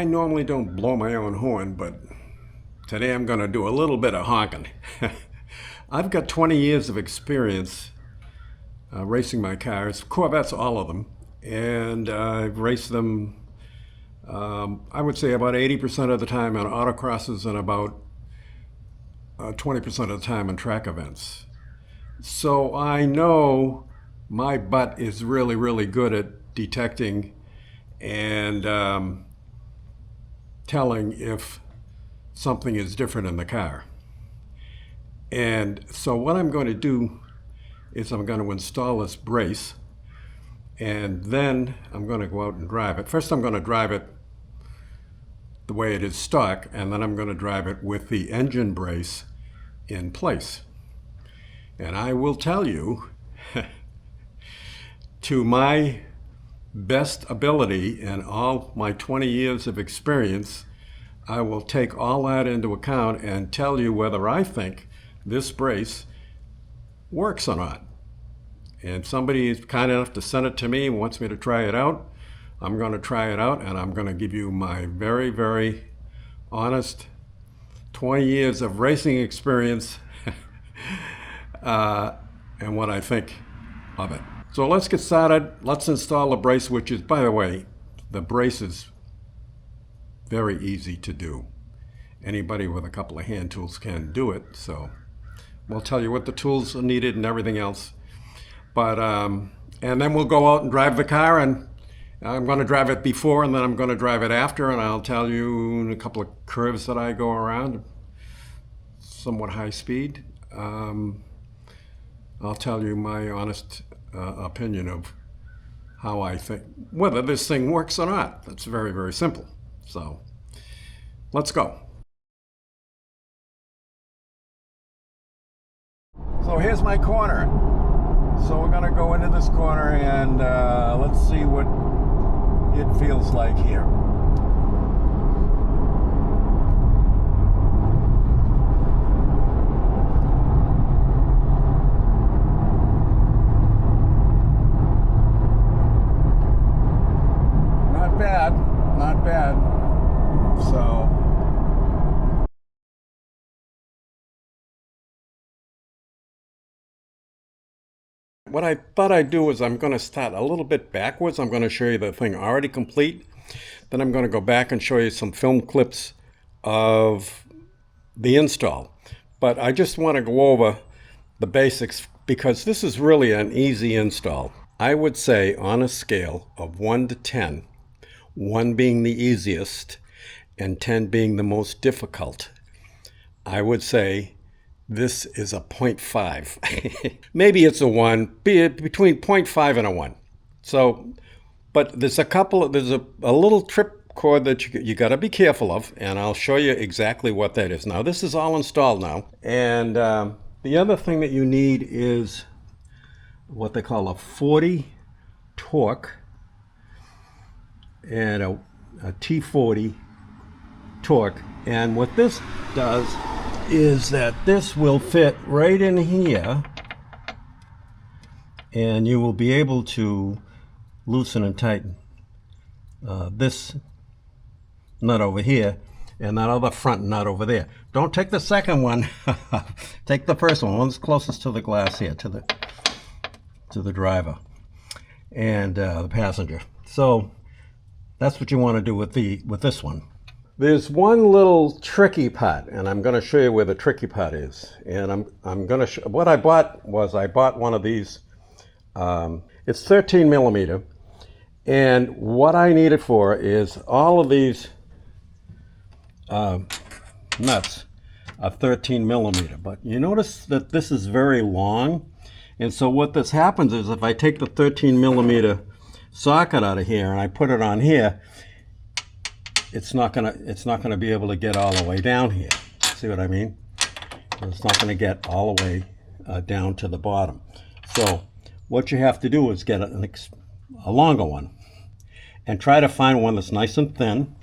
I normally don't blow my own horn, but today I'm going to do a little bit of honking. I've got 20 years of experience racing my cars, Corvettes, all of them, and I've raced them, I would say about 80% of the time on autocrosses and about 20% of the time on track events. So I know my butt is really, really good at detecting and telling if something is different in the car. And so what I'm going to do is I'm going to install this brace, and then I'm going to go out and drive it. First I'm going to drive it the way it is stock, and then I'm going to drive it with the engine brace in place. And I will tell you, to my best ability and all my 20 years of experience, I will take all that into account and tell you whether I think this brace works or not. And somebody is kind enough to send it to me and wants me to try it out. I'm going to try it out, and I'm going to give you my very, very honest 20 years of racing experience and what I think of it. So let's get started. Let's install the brace, which is, by the way, the brace is very easy to do. Anybody with a couple of hand tools can do it. So we'll tell you what the tools are needed and everything else. But and then we'll go out and drive the car, and I'm going to drive it before and then I'm going to drive it after, and I'll tell you a couple of curves that I go around, somewhat high speed. I'll tell you my honest opinion of how I think, whether this thing works or not. It's very, very simple. So let's go. So here's my corner. So we're going to go into this corner and let's see what it feels like here. Not bad. So what I thought I'd do is I'm going to start a little bit backwards. I'm going to show you the thing already complete. Then I'm going to go back and show you some film clips of the install. But I just want to go over the basics because this is really an easy install. I would say on a scale of 1 to 10, 1 being the easiest and 10 being the most difficult, I would say this is a 0.5. Maybe it's a 1, between 0.5 and a 1. So, but there's a little trip cord that you got to be careful of, and I'll show you exactly what that is. Now, this is all installed now, and the other thing that you need is what they call a 40 torque and a T40 torque. And what this does is that this will fit right in here, and you will be able to loosen and tighten this nut over here and that other front nut over there. Don't take the second one. Take the first one, one's closest to the glass here, to the driver and the passenger. So that's what you want to do with this one. There's one little tricky part, and I'm going to show you where the tricky part is. And I'm going to what I bought one of these. It's 13 millimeter, and what I need it for is all of these nuts are 13 millimeter. But you notice that this is very long, and so what this happens is if I take the 13 millimeter socket out of here and I put it on here, it's not gonna be able to get all the way down here. See what I mean? It's not gonna get all the way down to the bottom. So what you have to do is get a longer one and try to find one that's nice and thin.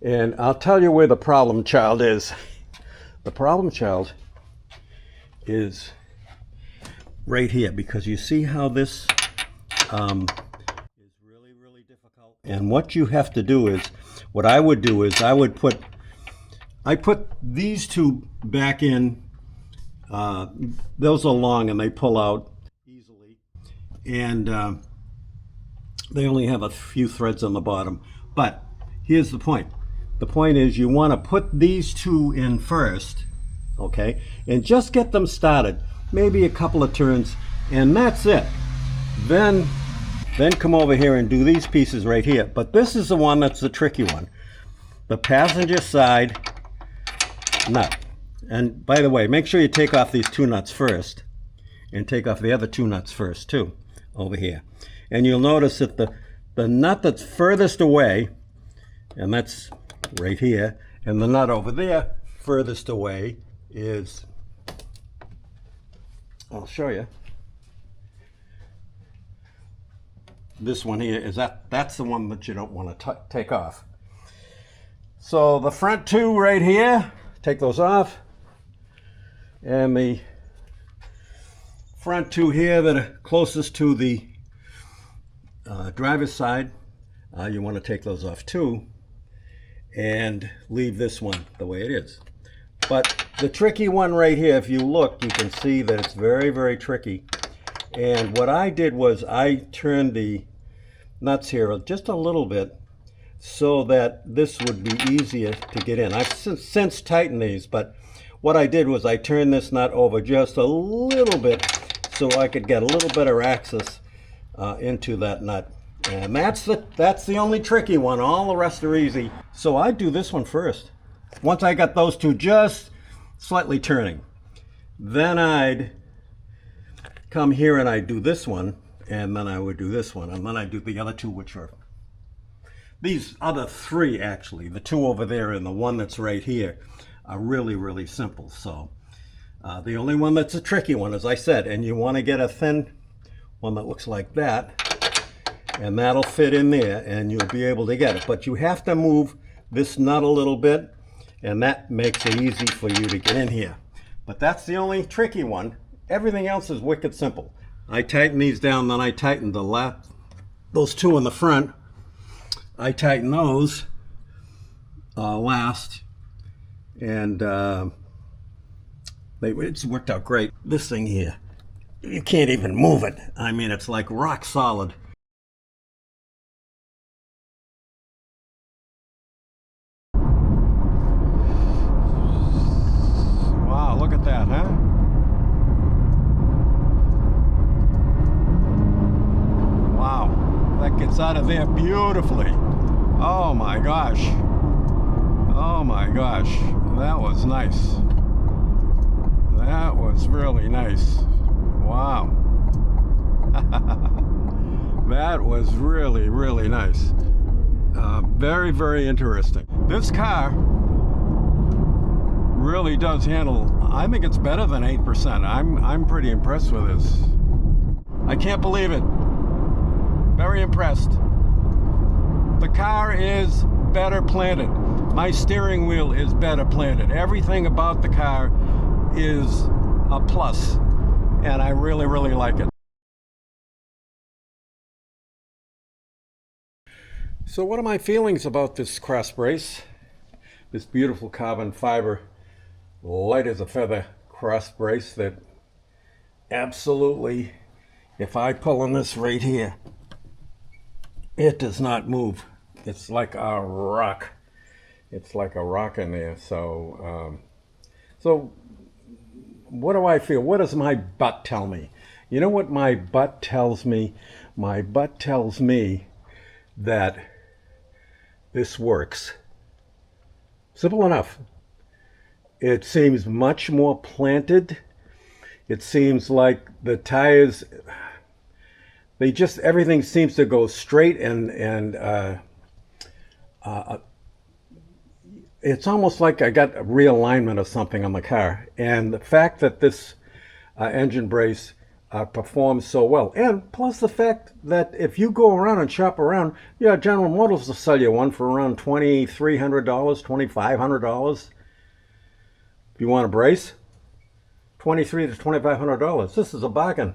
And I'll tell you where the problem child is. The problem child is right here, because you see how this is really, really difficult. And what you have to do is, what I would do is I put these two back in. Those are long and they pull out easily, and they only have a few threads on the bottom. But here's the point. The point is you want to put these two in first, okay, and just get them started, maybe a couple of turns, and that's it. Then come over here and do these pieces right here. But this is the one that's the tricky one. The passenger side nut. And by the way, make sure you take off these two nuts first, and take off the other two nuts first too, over here. And you'll notice that the nut that's furthest away, and that's right here, and the nut over there furthest away is, I'll show you. This one here is that's the one that you don't want to take off. So the front two right here, take those off. And the front two here that are closest to the driver's side, you want to take those off too, and leave this one the way it is. But the tricky one right here, if you look, you can see that it's very, very tricky. And what I did was I turned the nuts here just a little bit so that this would be easier to get in. I've since tightened these, but what I did was I turned this nut over just a little bit so I could get a little better access into that nut. And that's the only tricky one. All the rest are easy. So I do this one first. Once I got those two just slightly turning, then I'd come here and I'd do this one, and then I would do this one, and then I'd do the other two, which are these other three actually. The two over there and the one that's right here are really, really simple. So the only one that's a tricky one, as I said, and you want to get a thin one that looks like that, and that'll fit in there and you'll be able to get it. But you have to move this nut a little bit, and that makes it easy for you to get in here. But that's the only tricky one. Everything else is wicked simple. I tighten these down, then I tighten those two in the front. I tighten those last, and it's worked out great. This thing here, you can't even move it. I mean, it's like rock solid. Wow, look at that, huh? Wow, that gets out of there beautifully. Oh my gosh. Oh my gosh, that was nice. That was really nice. Wow. That was really, really nice. Very, very interesting. This car really does handle, I think it's better than 8%. I'm pretty impressed with this. I can't believe it. Very impressed. The car is better planted. My steering wheel is better planted. Everything about the car is a plus, and I really, really like it. So what are my feelings about this cross brace? This beautiful carbon fiber, light as a feather cross brace that absolutely, if I pull on this right here, it does not move. It's like a rock. It's like a rock in there. So, so what do I feel? What does my butt tell me? You know what my butt tells me? My butt tells me that this works. Simple enough. It seems much more planted. It seems like the tires, they just, everything seems to go straight, and it's almost like I got a realignment of something on the car. And the fact that this engine brace performs so well, and plus the fact that if you go around and shop around, yeah, General Motors will sell you one for around $2,300, $2,500. If you want a brace, $2,300 to $2,500. This is a bargain.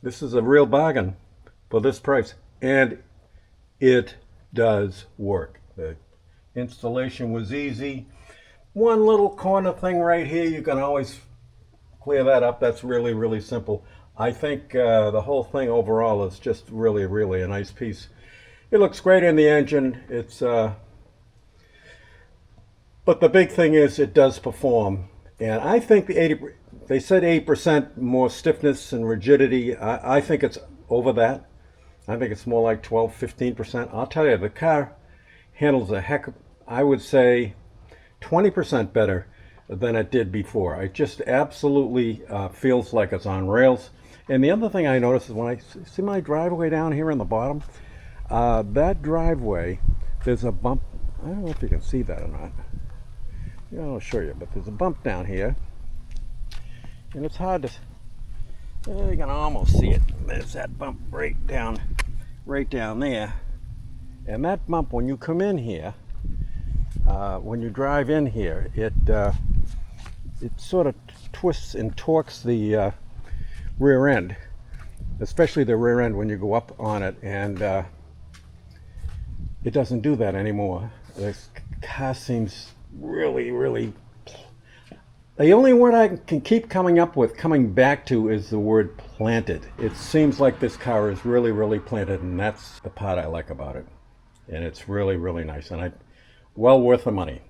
This is a real bargain for this price, and it does work. The installation was easy. One little corner thing right here, you can always clear that up. That's really, really simple. I think the whole thing overall is just really, really a nice piece. It looks great in the engine. But the big thing is it does perform. And I think they said 8% more stiffness and rigidity. I think it's over that. I think it's more like 12, 15%. I'll tell you, the car handles I would say 20% better than it did before. It just absolutely feels like it's on rails. And the other thing I noticed is when I see my driveway down here in the bottom, that driveway, there's a bump. I don't know if you can see that or not. Yeah, I'll show you, but there's a bump down here. And it's hard to, you can almost see it. There's that bump right down there. And that bump, when you come in here, when you drive in here, it sort of twists and torques the rear end, especially the rear end when you go up on it, and it doesn't do that anymore. This car seems really, really... The only word I can keep coming back to is the word planted. It seems like this car is really, really planted, and that's the part I like about it. And it's really, really nice, and well worth the money.